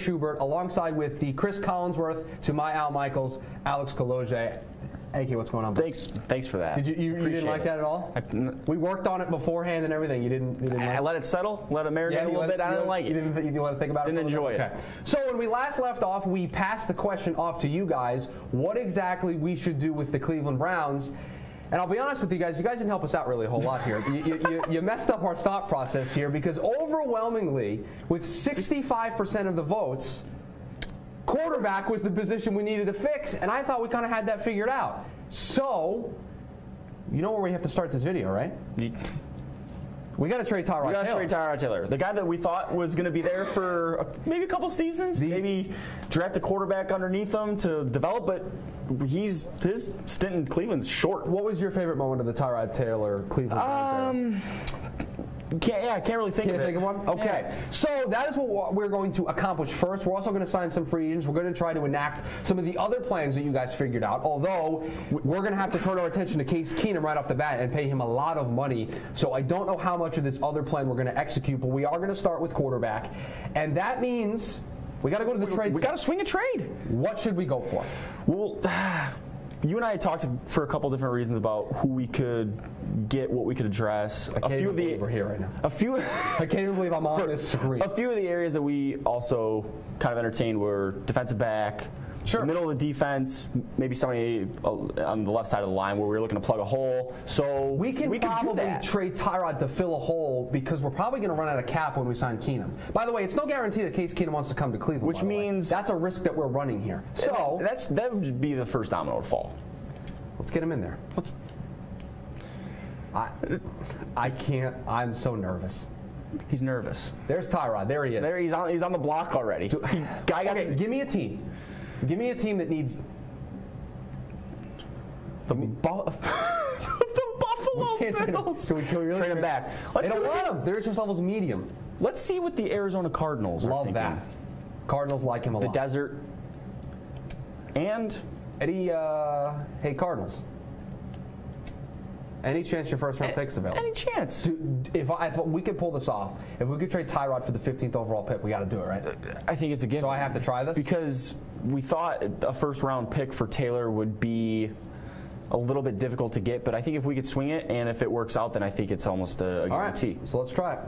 Schubert, alongside with the Chris Collinsworth to my Al Michaels, Alex Kolodziej. AK, what's going on, bro? Thanks for that. You didn't like that at all? We worked on it beforehand and everything. You didn't I let it settle, let it marinate a little bit. I didn't like it. You didn't want to think about it? Didn't enjoy it. Okay. So when we last left off, we passed the question off to you guys, what exactly we should do with the Cleveland Browns. And I'll be honest with you guys didn't help us out really a whole lot here. You messed up our thought process here, because overwhelmingly, with 65% of the votes, quarterback was the position we needed to fix, and I thought we kind of had that figured out. So, you know where we have to start this video, right? We got to trade Tyrod Taylor. We got to trade Tyrod Taylor. The guy that we thought was going to be there for maybe a couple seasons, maybe draft a quarterback underneath him to develop, but his stint in Cleveland's short. What was your favorite moment of the Tyrod Taylor Cleveland? I can't really think of it. Can't think of one? Okay. Yeah. So that is what we're going to accomplish first. We're also going to sign some free agents. We're going to try to enact some of the other plans that you guys figured out, although we're going to have to turn our attention to Case Keenum right off the bat and pay him a lot of money. So I don't know how much of this other plan we're going to execute, but we are going to start with quarterback. And that means we got to go to the trade. We got to swing a trade. What should we go for? Well, you and I had talked for a couple different reasons about who we could get, what we could address. I can't even believe we're here right now. I can't even believe I'm on this screen. A few of the areas that we also kind of entertained were defensive back, sure, middle of the defense, maybe somebody on the left side of the line where we were looking to plug a hole. So we can probably trade Tyrod to fill a hole, because we're probably going to run out of cap when we sign Keenum. By the way, it's no guarantee that Case Keenum wants to come to Cleveland. Which means that's a risk that we're running here. So that would be the first domino to fall. Let's get him in there. I can't. I'm so nervous. He's nervous. There's Tyrod. There he is. There he's on the block already. Okay, give me a team. Give me a team that needs the Buffalo Bills. Can we really trade him back? They don't want him. Their interest level's medium. Let's see what the Arizona Cardinals are thinking. Love that. Cardinals like him a lot. The desert. And Eddie, hey Cardinals. Any chance your first round pick's available? Any chance. If we could pull this off, if we could trade Tyrod for the 15th overall pick, we got to do it, right? I think it's a gift. So I have to try this? Because we thought a first round pick for Taylor would be a little bit difficult to get, but I think if we could swing it, and if it works out, then I think it's almost a guarantee. Right, so let's try it.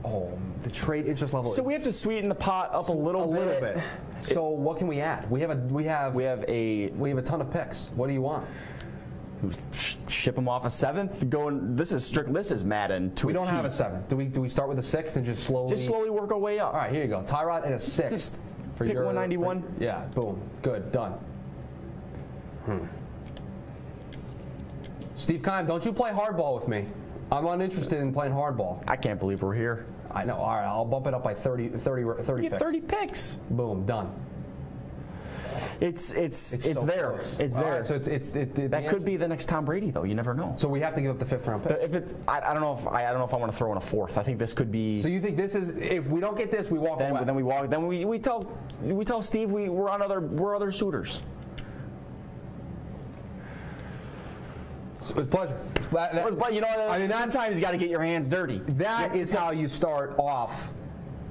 Oh, the trade interest level. So we have to sweeten the pot up a little bit. So what can we add? We have a ton of picks. What do you want? Ship them off a 7th. This is Madden to a T. We don't have a 7th. Do we start with a 6th and just slowly work our way up? All right, here you go. Tyrod and a 6th for pick 191. Yeah, boom, good, done. Steve Keim, don't you play hardball with me? I'm uninterested in playing hardball. I can't believe we're here. I know. All right, I'll bump it up by 30 you picks. get 30 picks. Boom, done. It's so there. Close. It's there. Right, so that could be the next Tom Brady, though. You never know. So we have to give up the 5th round pick. If it's, I don't know if I want to throw in a 4th. I think this could be. So you think this is, if we don't get this, we walk away? Then we walk. Then we tell Steve we're other suitors. It's a pleasure. But you know, sometimes you got to get your hands dirty. That is how you start off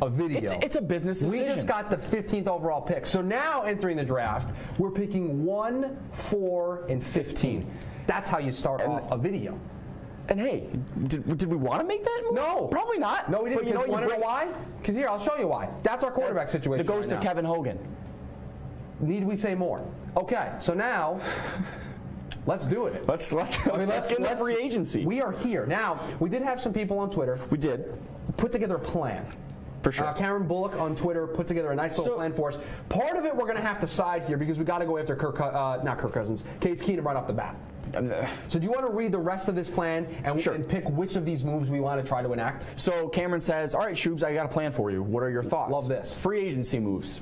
a video. It's a business decision. We just got the 15th overall pick. So now entering the draft, we're picking 1, 4, and 15. That's how you start off a video. And hey, did we want to make that move? No. Probably not. No, we didn't. You want to know why? Because here, I'll show you why. That's our quarterback situation. The ghost of Kevin Hogan. Need we say more? Okay, so now let's do it. Let's get into free agency. We are here. Now, we did have some people on Twitter. We did. Put together a plan. For sure. Cameron Bullock on Twitter put together a nice little plan for us. Part of it we're going to have to side here because we got to go after Case Keenum right off the bat. So do you want to read the rest of this plan and pick which of these moves we want to try to enact? So Cameron says, all right, Shubes, I got a plan for you. What are your thoughts? Love this. Free agency moves.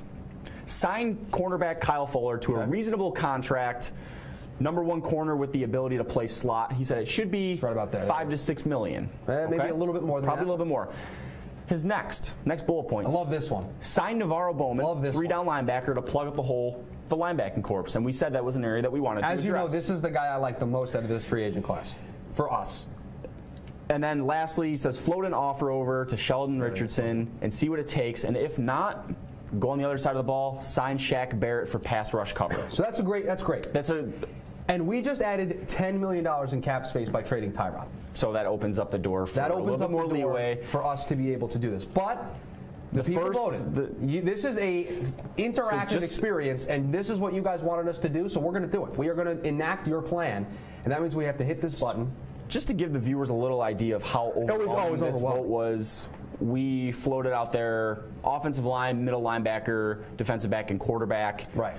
Sign cornerback Kyle Fuller to a reasonable contract. #1 corner with the ability to play slot. He said it should be right about there. $5 to $6 million. Maybe a little bit more than Probably a little bit more. His next bullet points. I love this one. Sign Navarro Bowman, 3-down linebacker, to plug up the hole, the linebacking corps. And we said that was an area that we wanted to address. As you know, this is the guy I like the most out of this free agent class. For us. And then lastly, he says float an offer over to Sheldon Richardson and see what it takes. And if not, go on the other side of the ball, sign Shaq Barrett for pass rush cover. So that's great. And we just added $10 million in cap space by trading Tyrod. So that opens up the door for a little bit more leeway for us to be able to do this. But the people voted. This is a interactive experience, and this is what you guys wanted us to do, so we're going to do it. We are going to enact your plan, and that means we have to hit this button. Just to give the viewers a little idea of how overwhelming this vote was, we floated out there offensive line, middle linebacker, defensive back, and quarterback. Right.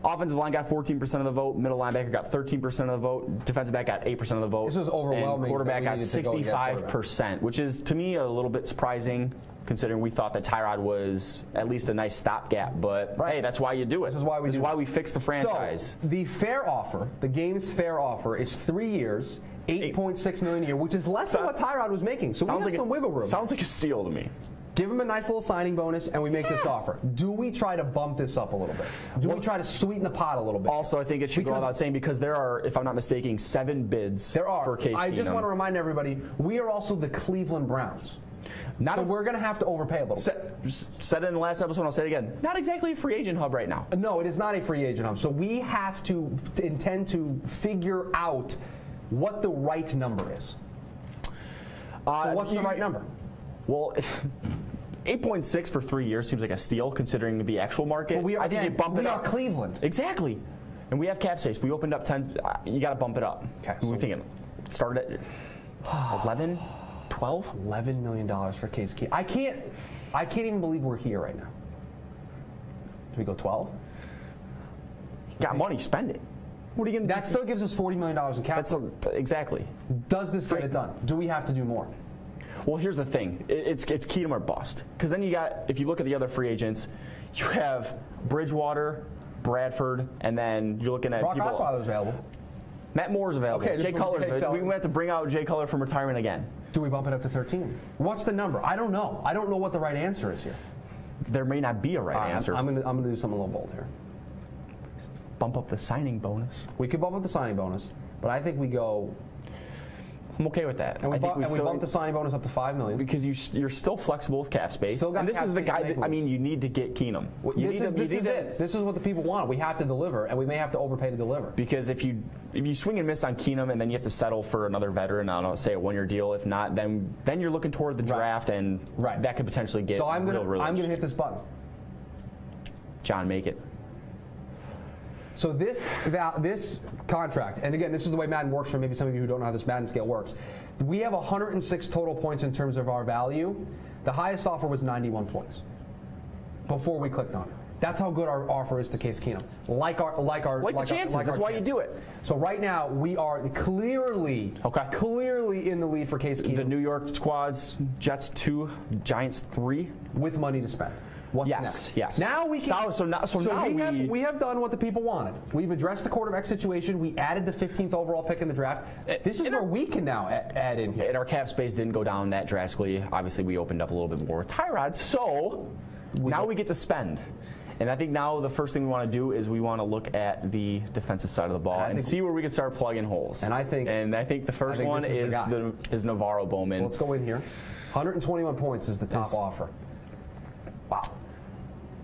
Offensive line got 14% of the vote. Middle linebacker got 13% of the vote. Defensive back got 8% of the vote. This was overwhelming. And quarterback got 65%, which is, to me, a little bit surprising, considering we thought that Tyrod was at least a nice stopgap. But, hey, that's why you do it. This is why we fix the franchise. So, the fair offer, the game's fair offer, is 3 years, $8.6 million a year, which is less than what Tyrod was making. So we have some wiggle room. Sounds like a steal to me. Give him a nice little signing bonus, and we make this offer. Do we try to bump this up a little bit? Do we try to sweeten the pot a little bit? Also, I think it should go without saying, because there are, if I'm not mistaken, 7 bids for Case Keenum. I just want to remind everybody, we are also the Cleveland Browns. So we're going to have to overpay a little bit. Said it in the last episode, I'll say it again. Not exactly a free agent hub right now. No, it is not a free agent hub. So we have to intend to figure out what the right number is. So what's the right number? Well, 8.6 for 3 years seems like a steal considering the actual market. Well, I think you bump it up. We are Cleveland. Exactly. And we have cap space. We opened up 10. You got to bump it up. Okay. So we're thinking, start at 11, 12? $11 million for Case Keenum. I can't even believe we're here right now. Do we go 12? Got money, spend it. What are you going to do? That still gives us $40 million in cap. Exactly. Does this get it done? Do we have to do more? Well, here's the thing. It's Keenum or bust. Because then you got, if you look at the other free agents, you have Bridgewater, Bradford, and then you're looking at Brock Osweiler's available. Matt Moore's available. Okay, Jay Cutler's we have to bring out Jay Cutler from retirement again. Do we bump it up to 13? What's the number? I don't know. I don't know what the right answer is here. There may not be a right answer. I'm gonna do something a little bold here. Bump up the signing bonus. We could bump up the signing bonus, but I think we go. I'm okay with that. And we bump the signing bonus up to $5 million because you're still flexible with cap space. And this is the guy that you need to get Keenum. This is what the people want. We have to deliver, and we may have to overpay to deliver. Because if you swing and miss on Keenum, and then you have to settle for another veteran, I don't know, say a 1-year deal. If not, then you're looking toward the draft, and that could potentially get. So I'm gonna hit this button. John, make it. So this contract, and again, this is the way Madden works for maybe some of you who don't know how this Madden scale works. We have 106 total points in terms of our value. The highest offer was 91 points before we clicked on it. That's how good our offer is to Case Keenum. Like the chances. That's why you do it. So right now we are clearly in the lead for Case Keenum. The New York squads: Jets 2, Giants 3, with money to spend. What's next? Yes. Now we can. So we have done what the people wanted. We've addressed the quarterback situation. We added the 15th overall pick in the draft. This is where we can now add in here. And our cap space didn't go down that drastically. Obviously, we opened up a little bit more with Tyrod. So now we get to spend. And I think now the first thing we want to do is we want to look at the defensive side of the ball and see where we can start plugging holes. And I think the first one is Navarro Bowman. So let's go in here. 121 points is the top offer. Wow.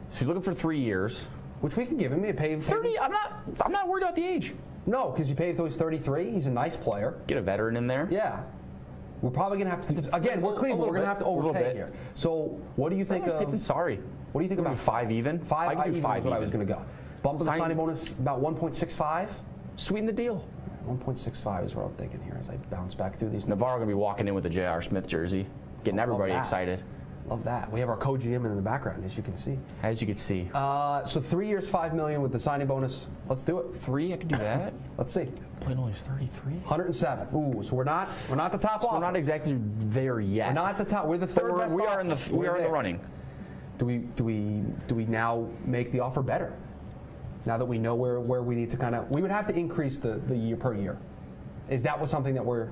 So he's looking for 3 years, which we can give him. Pay 30. I'm not worried about the age. No, because you pay until he's 33. He's a nice player. Get a veteran in there. Yeah. We're probably going to have to. Again, we're Cleveland. We're going to have to overpay here. So what do you think of? Sorry. What do you think about 5 even? 5 even is what I was going to go. Bump the signing bonus about 1.65. Sweeten the deal. 1.65 is what I'm thinking here as I bounce back through these. Navarro going to be walking in with a J.R. Smith jersey, getting everybody excited. Love that. We have our co-GM in the background, as you can see. As you can see. So 3 years, $5 million with the signing bonus. Let's do it. 3, I can do that. Let's see. Playing only 33. 107. Ooh, so we're not the top. So we're not exactly there yet. We're not at the top. We're the third best. We are in the running. Do we now make the offer better? Now that we know where we need to we would have to increase the year per year. Is that something that we're?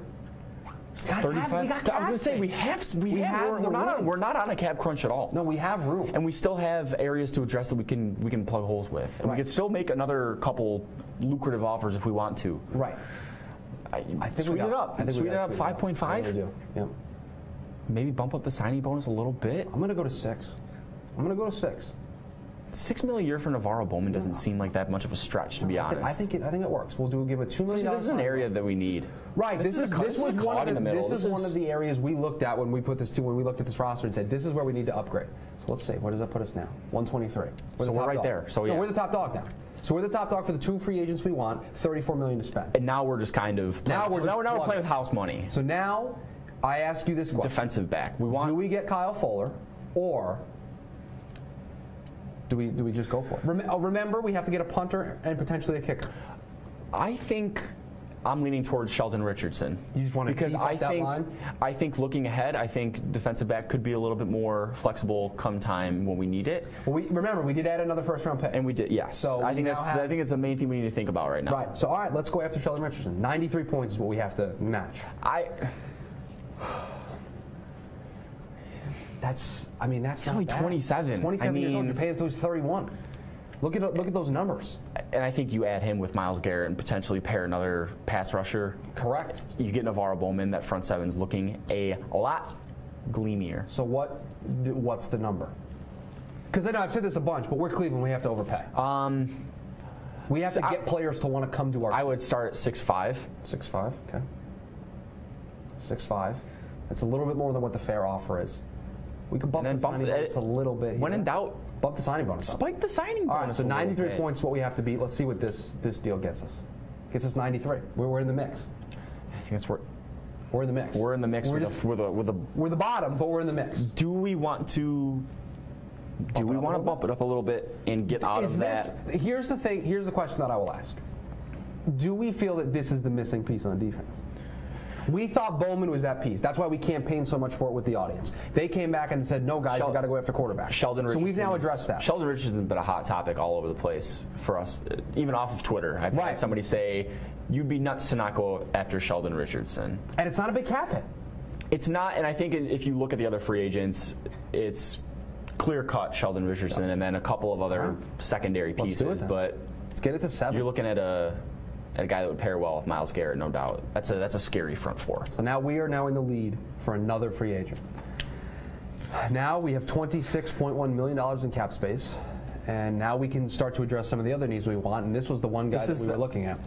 35. I was going to say we're not on a cap crunch at all. No, we have room, and we still have areas to address that we can plug holes with, and we can still make another couple lucrative offers if we want to. Right. I think Sweeten it up. Sweeten it up 5.5. We do. Yep. Maybe bump up the signing bonus a little bit. I'm going to go to 6. I'm going to go to 6. $6 million a year for Navarro Bowman doesn't seem like that much of a stretch, to be honest. I think it works. We'll give a $2 million. This is an area that we need. Right. This was one of the areas we looked at when we looked at this roster and said this is where we need to upgrade. So let's see. Where does that put us now? 123. So we're right there. So yeah, we're the top dog now. So we're the top dog for the 2 free agents we want. $34 million to spend. And now we're just kind of now we're playing with house money. So now I ask you this question: defensive back. Do we get Kyle Fuller or? Do we just go for it? Remember, we have to get a punter and potentially a kicker. I think I'm leaning towards Sheldon Richardson. You just want to beef up that line? I think looking ahead, I think defensive back could be a little bit more flexible come time when we need it. Well, remember, we did add another first-round pick. And we did, yes. So I think it's the main thing we need to think about right now. Right. So, all right, let's go after Sheldon Richardson. 93 points is what we have to match. That's only 27. 27 years old. You're paying until he's 31. Look at those numbers. And I think you add him with Myles Garrett and potentially pair another pass rusher. Correct. You get Navarro Bowman. That front seven's looking a lot gleamier. So what's the number? Because I know I've said this a bunch, but we're Cleveland. We have to overpay. We have to get players to want to come to our. I would start at 6'5". 6'5". Okay. 6'5". That's a little bit more than what the fair offer is. We can bump the signing bonus a little bit here. When in doubt, bump the signing bonus up. Spike the signing bonus. All right, so 93 points is what we have to beat. Let's see what this deal gets us. Gets us 93. We're in the mix. I think that's where we're in the mix. We're in the mix. We're the bottom, but we're in the mix. Do we want to bump it up a little bit and get out of that? Here's the thing. Here's the question that I will ask. Do we feel that this is the missing piece on defense? We thought Bowman was that piece. That's why we campaigned so much for it with the audience. They came back and said, no, guys, you got to go after quarterback. So we've now addressed that. Sheldon Richardson's been a hot topic all over the place for us, even off of Twitter. I've had somebody say, you'd be nuts to not go after Sheldon Richardson. And it's not a big cap hit. It's not, and I think if you look at the other free agents, it's clear-cut Sheldon Richardson and then a couple of other secondary pieces. But let's get it to 7. You're looking at a guy that would pair well with Myles Garrett, no doubt. That's a scary front four. So now we are now in the lead for another free agent. Now we have $26.1 million in cap space, and now we can start to address some of the other needs we want, and this was the one guy that we were looking at.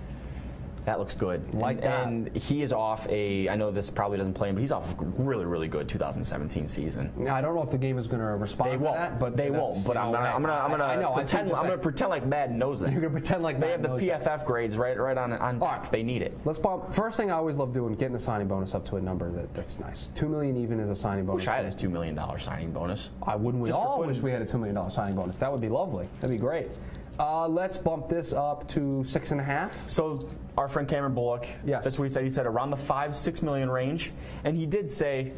That looks good. And he is off I know this probably doesn't play him, but he's off a really, really good 2017 season. Now, I don't know if the game is going to respond to that. But they won't. But I'm going to pretend like Madden knows that. You're going to pretend like Madden knows that. They have the PFF grades right on All right. They need it. Let's bump. First thing I always love doing, getting the signing bonus up to a number that's nice. $2 million even is a signing bonus. Wish I had a $2 million signing bonus. I wouldn't. We all wish we had a $2 million signing bonus. That would be lovely. That'd be great. Let's bump this up to 6.5. So our friend Cameron Bullock, that's what he said. He said around the $5-6 million range, and he did say,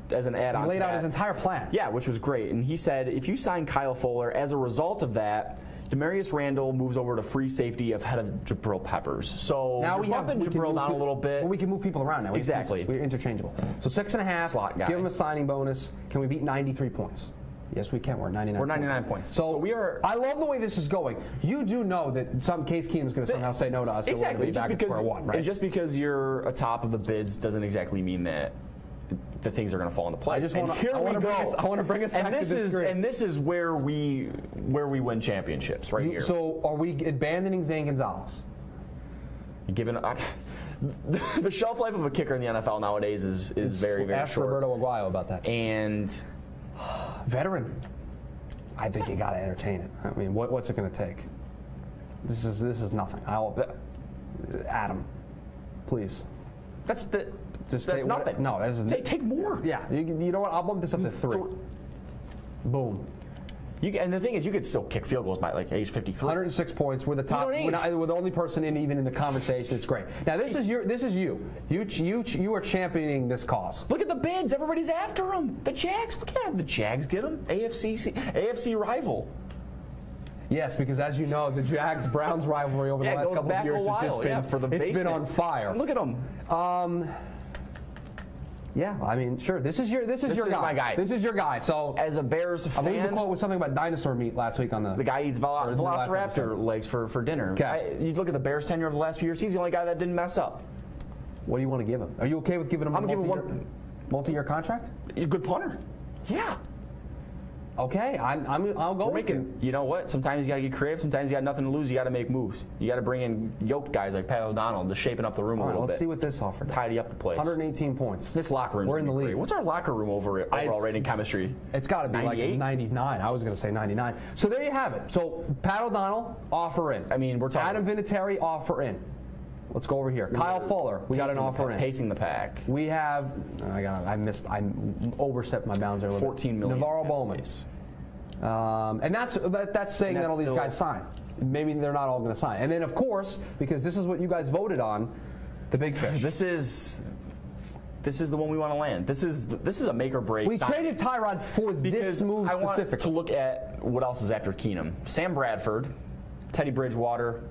as an add-on, he laid out his entire plan. Yeah, which was great. And he said, if you sign Kyle Fuller, as a result of that, Demarius Randall moves over to free safety ahead of Jabril Peppers. So now we have Jabril down a little bit. Well, we can move people around now. Exactly. We're interchangeable. So 6.5. Slot guy. Give him a signing bonus. Can we beat 93 points? Yes, we can. We're 99. We're 99 points. So we are. I love the way this is going. You do know that Case Keenum is going to somehow say no to us. Exactly. Just because square one, right? And just because you're atop of the bids doesn't exactly mean that the things are going to fall into place. I want to bring us back to this screen. And this is where we win championships right here. So are we abandoning Zane Gonzalez? Given the shelf life of a kicker in the NFL nowadays is very, very ask short. Roberto Aguayo about that. And veteran, I think you got to entertain it. I mean, what's it going to take? This is nothing. Adam, please. That's nothing. No, take more. Yeah, you know what? I'll bump this up to 3. Boom. And the thing is, you could still kick field goals by like age 53. 106 points. We're the top. We're the only person even in the conversation. It's great. Now this is you. You are championing this cause. Look at the bids. Everybody's after them. The Jags. We can't have the Jags get them. AFC rival. Yes, because as you know, the Jags-Browns rivalry over the last couple of years has just been it's been on fire. Look at them. Yeah, I mean, sure. This is your guy. My guy. This is your guy. So as a Bears fan, I believe the quote was something about dinosaur meat last week on the guy eats Velociraptor legs for dinner. Okay. You look at the Bears' tenure over the last few years. He's the only guy that didn't mess up. What do you want to give him? Are you okay with giving him a multi-year contract? He's a good punter. Yeah. Okay, I'll go with you. You know what? Sometimes you got to get creative. Sometimes you got nothing to lose. You got to make moves. You got to bring in yoked guys like Pat O'Donnell to shapen up the room a little bit. Let's see what this offer does. Tidy up the place. 118 points. This locker room. We're in the league. What's our locker room overall rating chemistry? It's got to be 98? Like 99. I was going to say 99. So there you have it. So Pat O'Donnell, offer in. I mean, we're talking. Adam Vinatieri, offer in. Let's go over here. Kyle Fuller, we got an offer in. Pacing the pack. We have. I overstepped my bounds there a little bit. $14 million. Navarro Bowman. And that's saying that all these guys sign. Maybe they're not all going to sign. And then, of course, because this is what you guys voted on, the big fish. This is the one we want to land. This is a make or break. We traded Tyrod for this move specifically. I want to look at what else is after Keenum. Sam Bradford, Teddy Bridgewater.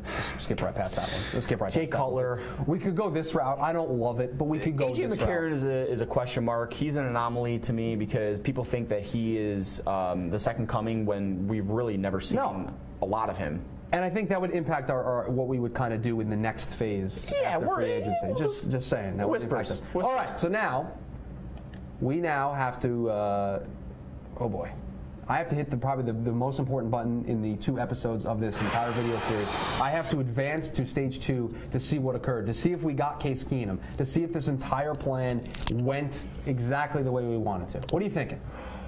Let's skip right past that one. Let's skip right Jay past that Cutler. We could go this route. I don't love it, but we could go this route. McCarron is a question mark. He's an anomaly to me because people think that he is the second coming when we've really never seen a lot of him. And I think that would impact our what we would kind of do in the next phase after free agency. Just saying. That would impact us. All right, so now we have to oh boy. I have to hit probably the most important button in the 2 episodes of this entire video series. I have to advance to stage 2 to see what occurred, to see if we got Case Keenum, to see if this entire plan went exactly the way we wanted to. What are you thinking?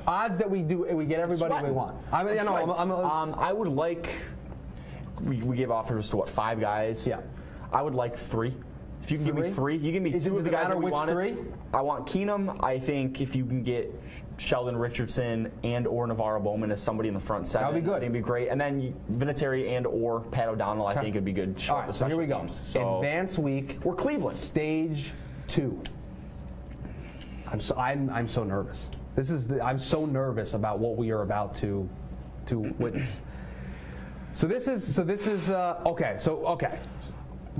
Odds that we get everybody we want. I mean, I would like. We gave offers to 5 guys. Yeah. I would like 3. If you can give me 3, you give me 2 of the guys that we wanted. 3? I want Keenum. I think if you can get Sheldon Richardson and or Navarro Bowman as somebody in the front 7, that would be good. It'd be great. And then Vinatieri and or Pat O'Donnell, I think would be good. All right, so here we go. So advance week. We're Cleveland. Stage 2. I'm so nervous. I'm so nervous about what we are about to witness. So this is okay.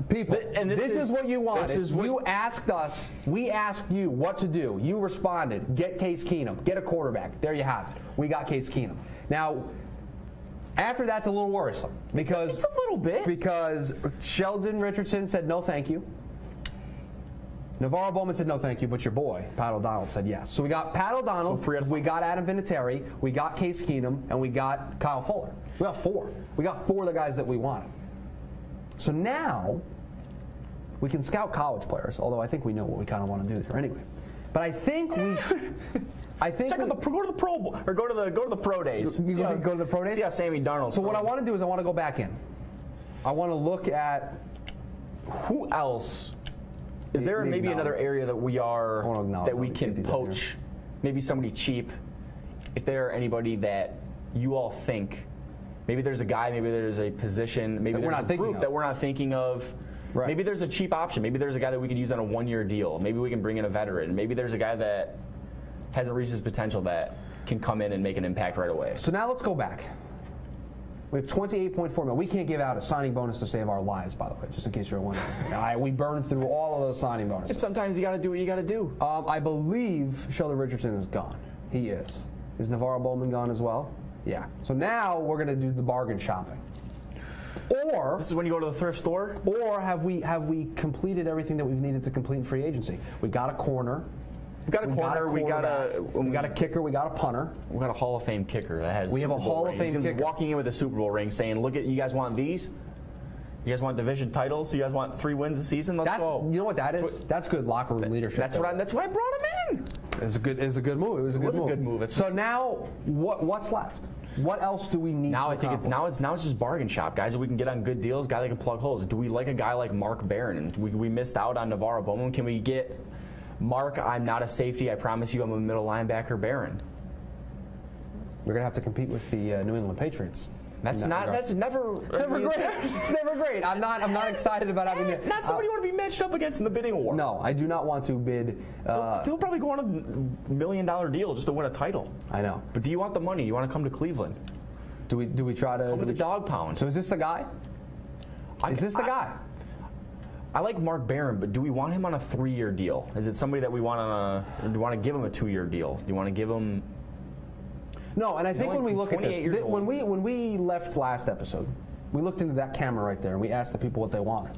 People, and this is what you wanted. You asked us, we asked you what to do. You responded, get Case Keenum, get a quarterback. There you have it. We got Case Keenum. Now, after that's a little worrisome. Because it's a little bit. Because Sheldon Richardson said no thank you. Navarro Bowman said no thank you, but your boy, Pat O'Donnell, said yes. So we got Pat O'Donnell, we got Adam Vinatieri, we got Case Keenum, and we got Kyle Fuller. We got 4. We got 4 of the guys that we wanted. So now, we can scout college players, although I think we know what we kind of want to do there anyway. But I think we should. Go to the Pro Bowl or go to the Pro Days. Go to the Pro Days? See how Sammy Darnold's. So what I want to do is I want to go back in. I want to look at who else. Is there maybe another area that we can poach? Maybe somebody cheap. If there are anybody that you all think. Maybe there's a guy, maybe there's a position, maybe there's a group that we're not thinking of. Right. Maybe there's a cheap option. Maybe there's a guy that we could use on a 1-year deal. Maybe we can bring in a veteran. Maybe there's a guy that hasn't reached his potential that can come in and make an impact right away. So now let's go back. We have $28.4 million. We can't give out a signing bonus to save our lives, by the way, just in case you're wondering. We burned through all of those signing bonuses. And sometimes you got to do what you got to do. I believe Sheldon Richardson is gone. He is. Is Navarro Bowman gone as well? Yeah. So now we're going to do the bargain shopping. Or this is when you go to the thrift store. Or have we completed everything that we've needed to complete in free agency? We got a corner. We got a kicker. We got a punter. We got a Hall of Fame kicker that has. We have a Hall of Fame kicker walking in with a Super Bowl ring, saying, "Look at you guys want these? You guys want division titles? You guys want 3 wins a season? Let's go." You know what that is? That's good locker room leadership. That's why I brought him in. It's a good move. It was a good move. So now, what's left? What else do we need? Now I think it's just bargain shop guys that we can get on good deals, guy that can plug holes. Do we like a guy like Mark Barron? And we missed out on Navarro Bowman. Can we get Mark? I'm not a safety. I promise you, I'm a middle linebacker. Barron. We're gonna have to compete with the New England Patriots. That's never great. It's never great. I'm not excited about having it. Not somebody you want to be matched up against in the bidding war. No, I do not want to bid. He'll probably go on a $1 million deal just to win a title. I know. But do you want the money? You want to come to Cleveland? Do we try to come to the dog pound? So is this the guy? Is this the guy? I like Mark Barron, but do we want him on a 3-year deal? Is it somebody that we want do we want to give him a 2-year deal? Do you want to give him? No, and I think when we look at this, when we left last episode, we looked into that camera right there and we asked the people what they wanted.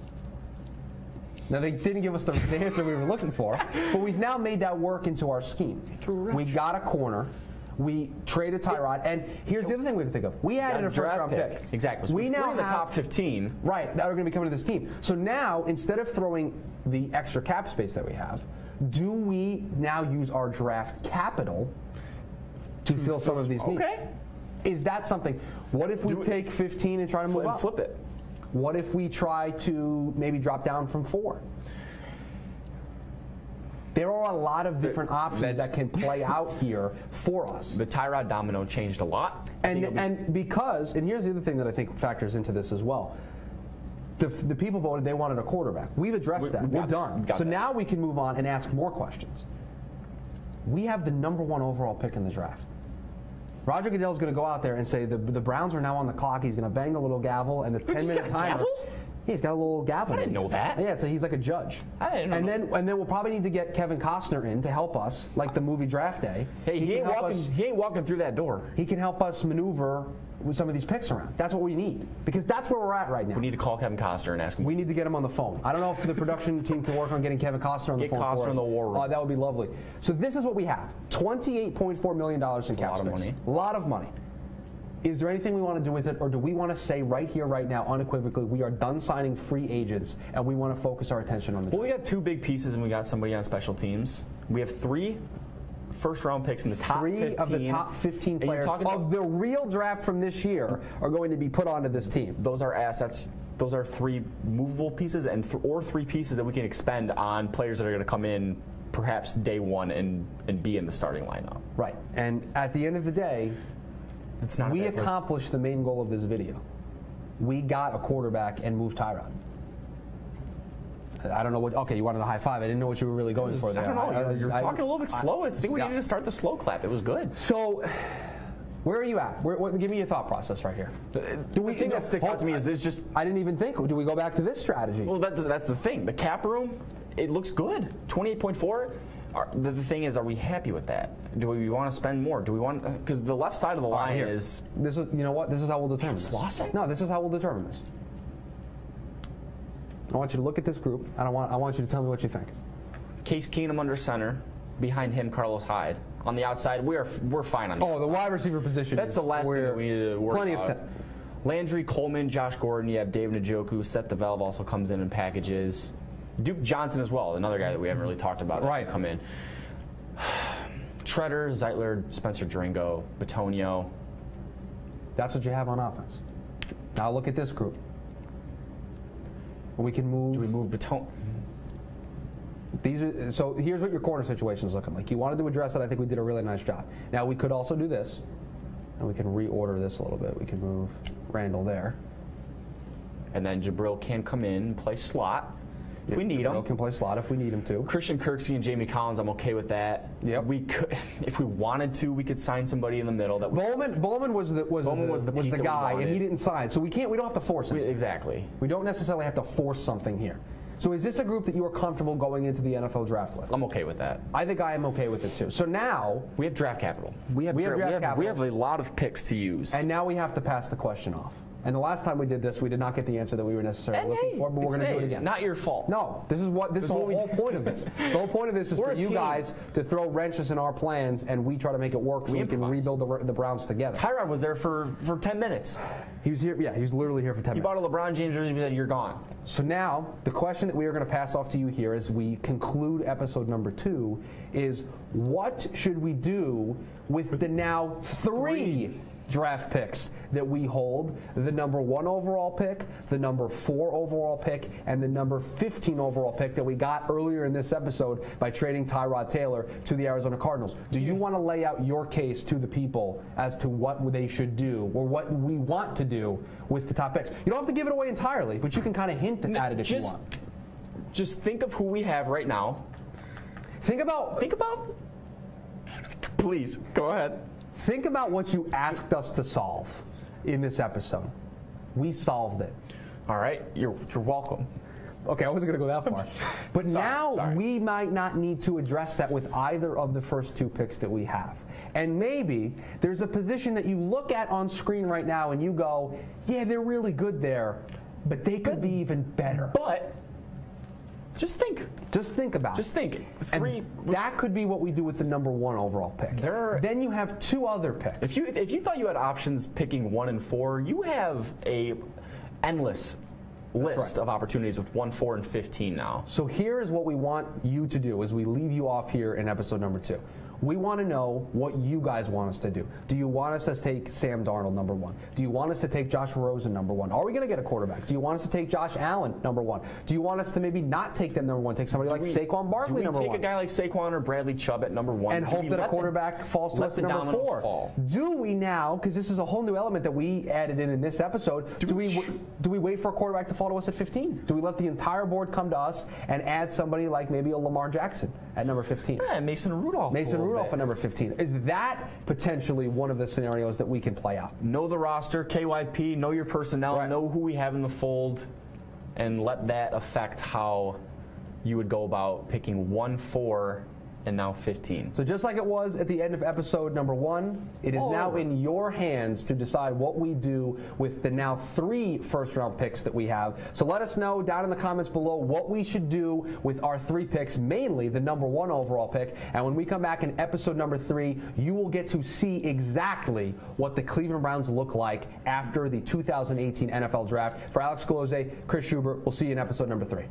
Now, they didn't give us the answer we were looking for, but we've now made that work into our scheme. We got a corner. We traded Tyrod, and here's the other thing we have to think of. We added a first-round pick. Exactly. So we now have the top 15. Right, that are going to be coming to this team. So now, instead of throwing the extra cap space that we have, do we now use our draft capital to fill some of these needs? Okay. Is that something? What if we take 15 and try to move up? Flip it. What if we try to maybe drop down from 4? There are a lot of different options that can play out here for us. The Tyrod domino changed a lot. And because, and here's the other thing that I think factors into this as well. The people voted, they wanted a quarterback. We've addressed that. We're done. So now we can move on and ask more questions. We have the #1 overall pick in the draft. Roger Goodell's going to go out there and say the Browns are now on the clock. He's going to bang the little gavel and the 10-minute timer. Gavel? Yeah, he's got a little gavel. I didn't know that. Yeah, so he's like a judge. I didn't know. And then we'll probably need to get Kevin Costner in to help us, like the movie Draft Day. Hey, he ain't walking through that door. He can help us maneuver with some of these picks around. That's what we need, because that's where we're at right now. We need to call Kevin Costner and ask him. We need to get him on the phone. I don't know if the production team can work on getting Kevin Costner on the phone for us. Get Costner in the war room. That would be lovely. So this is what we have: $28.4 million in cap space. A lot of money. Is there anything we want to do with it, or do we want to say right here, right now, unequivocally, we are done signing free agents and we want to focus our attention on the draft? Well, we got 2 big pieces and we got somebody on special teams. We have 3 first-round picks in the top 15. 3 of the top 15 players of the real draft from this year are going to be put onto this team. Those are assets. Those are 3 movable pieces or 3 pieces that we can expend on players that are going to come in perhaps day 1 and be in the starting lineup. Right. And at the end of the day, we accomplished the main goal of this video. We got a quarterback and moved Tyrod. I don't know what. Okay, you wanted a high five. I didn't know what you were really going for there. I don't know. You're talking a little bit slow. I think we needed to start the slow clap. It was good. So, where are you at? Give me your thought process right here. Do we think that sticks out to me is this just? I didn't even think. Do we go back to this strategy? Well, that's the thing. The cap room, it looks good. 28.4. The thing is, are we happy with that? Do we want to spend more? Do we want, because the left side of the line is. This is, you know what? This is how we'll determine this. Slauson? No, this is how we'll determine this. I want you to look at this group. I want you to tell me what you think. Case Keenum under center. Behind him, Carlos Hyde. On the outside, we're fine on the outside. The wide receiver position. That's the last thing that we need to work plenty out. of time. Landry, Coleman, Josh Gordon. You have David Njoku. Seth DeValve also comes in packages. Duke Johnson as well, another guy that we haven't really talked about. Right. Come in. Treader, Zeitler, Spencer Dringo, Batonio. That's what you have on offense. Now look at this group. We can move. Do we move Baton? So here's what your corner situation is looking like. You wanted to address it. I think we did a really nice job. Now we could also do this, and we can reorder this a little bit. We can move Randall there. And then Jabril can come in and play slot. If we need him. Jabril can play slot if we need him to. Christian Kirksey and Jamie Collins, I'm okay with that. Yep. We could, if we wanted to, we could sign somebody in the middle. That Bowman was the guy, and he didn't sign. So we don't have to force him. Exactly. We don't necessarily have to force something here. So is this a group that you are comfortable going into the NFL draft with? I'm okay with that. I think I am okay with it too. So now we have draft capital. We have a lot of picks to use. And now we have to pass the question off. And the last time we did this, we did not get the answer that we were necessarily looking for, but we're going to do it again. Not your fault. No, this is the whole point of this. The whole point of this is for you guys to throw wrenches in our plans, and we try to make it work so we can rebuild the Browns together. Tyrod was there for 10 minutes. He was here. Yeah, he was literally here for 10 minutes. He bought a LeBron James jersey and said, "You're gone." So now the question that we are going to pass off to you here as we conclude episode number 2 is, what should we do with the now 3 draft picks that we hold? The number 1 overall pick, the number 4 overall pick, and the number 15 overall pick that we got earlier in this episode by trading Tyrod Taylor to the Arizona Cardinals. Do you want to lay out your case to the people as to what they should do, or what we want to do with the top picks? You don't have to give it away entirely, but you can kind of hint at it if you want. Just think of who we have right now. Think about. Please, go ahead. Think about what you asked us to solve in this episode. We solved it. All right, you're welcome. Okay, I wasn't going to go that far. But now we might not need to address that with either of the first 2 picks that we have. And maybe there's a position that you look at on screen right now and you go, yeah, they're really good there, but they could be even better. But Just think. Just think about it. Just think. And that could be what we do with the number 1 overall pick. Then you have 2 other picks. If you thought you had options picking 1 and 4, you have a endless list of opportunities with 1, 4, and 15 now. So here is what we want you to do as we leave you off here in episode number 2. We want to know what you guys want us to do. Do you want us to take Sam Darnold, number 1? Do you want us to take Josh Rosen, number 1? Are we going to get a quarterback? Do you want us to take Josh Allen, number 1? Do you want us to maybe not take them, number 1, take somebody like Saquon Barkley, number 1? Do we take a guy like Saquon or Bradley Chubb at number 1? And hope that a quarterback falls to us at number 4? Do we now, because this is a whole new element that we added in this episode, do we wait for a quarterback to fall to us at 15? Do we let the entire board come to us and add somebody like maybe a Lamar Jackson at number 15? Yeah, Mason Rudolph at number 15. Is that potentially one of the scenarios that we can play out? Know the roster, KYP, know your personnel, know who we have in the fold, and let that affect how you would go about picking 1, 4, and now 15. So just like it was at the end of episode number 1, it is now in your hands to decide what we do with the now 3 first-round picks that we have. So let us know down in the comments below what we should do with our 3 picks, mainly the number 1 overall pick. And when we come back in episode number 3, you will get to see exactly what the Cleveland Browns look like after the 2018 NFL Draft. For Alex Kolodziej, Chris Schubert, we'll see you in episode number 3.